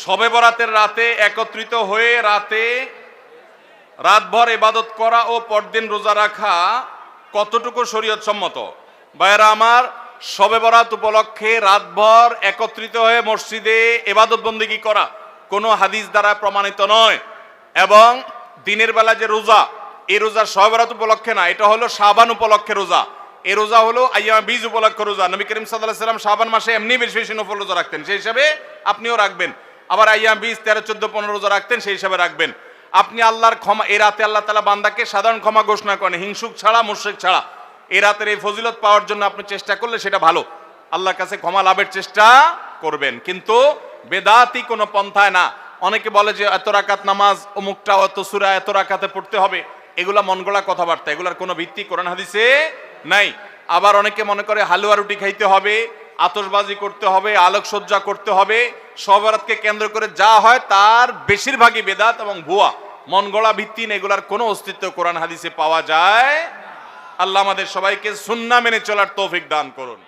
শবে বরাতের রাতে একত্রিত হয়ে রাতভর ইবাদত করা ও পরদিন রোজা রাখা কতটুকু শরীয়ত সম্মত? ভাইরা আমার, শবে বরাত উপলক্ষে রাতভর একত্রিত হয়ে মসজিদে ইবাদত বন্দেগী করা কোনো হাদিস দ্বারা প্রমাণিত নয়। এবং দিনের বেলা যে রোজা, এই রোজা শবে বরাত উপলক্ষে না, এটা হলো শাবান উপলক্ষে রোজা। এই রোজা হলো আইয়াম বীজ উপলক্ষে রোজা। নবী করিম সাল্লাল্লাহু আলাইহি ওয়াসাল্লাম শাবান মাসে এমনি বেশি বেশি নফল রোজা রাখতেন, সেই হিসাবে আপনিও রাখবেন। আবার আইয়াম বীজ 13, 14, 15 রোজা রাখতেন, সেই হিসাবে রাখবেন। আপনি আল্লাহর ক্ষমা, এই রাতে আল্লাহ তাআলা বান্দাকে সাধারণ ক্ষমা ঘোষণা করেন, হিংসুক ছাড়া, মুশরিক ছাড়া। এই রাতের এই ফজিলত পাওয়ার জন্য আপনি চেষ্টা করলে সেটা ভালো, আল্লাহর কাছে ক্ষমা লাভের চেষ্টা করবেন, কিন্তু বেদাতি কোনো পন্থায় না। অনেকে বলে যে এত রাকাত নামাজ, অমুকটা এত সূরা এত রাকাতে পড়তে হবে, এগুলা মন গড়া কথাবার্তা, এগুলার কোনো ভিত্তি কোরআন হাদিসে নাই। আবার অনেকে মনে করে হালুয়া রুটি খাইতে হবে, আতশবাজি করতে হবে, আলোকসজ্জা করতে হবে। শবে বরাতকে কেন্দ্র করে যা হয় তার বেশিরভাগই বেদাত এবং ভুয়া, মন গড়া ভিত্তিহীন, এগুলার কোনো অস্তিত্ব কোরআন হাদিসে পাওয়া যায়। আল্লাহ আমাদের সবাইকে সুন্নাহ মেনে চলার তৌফিক দান করুন।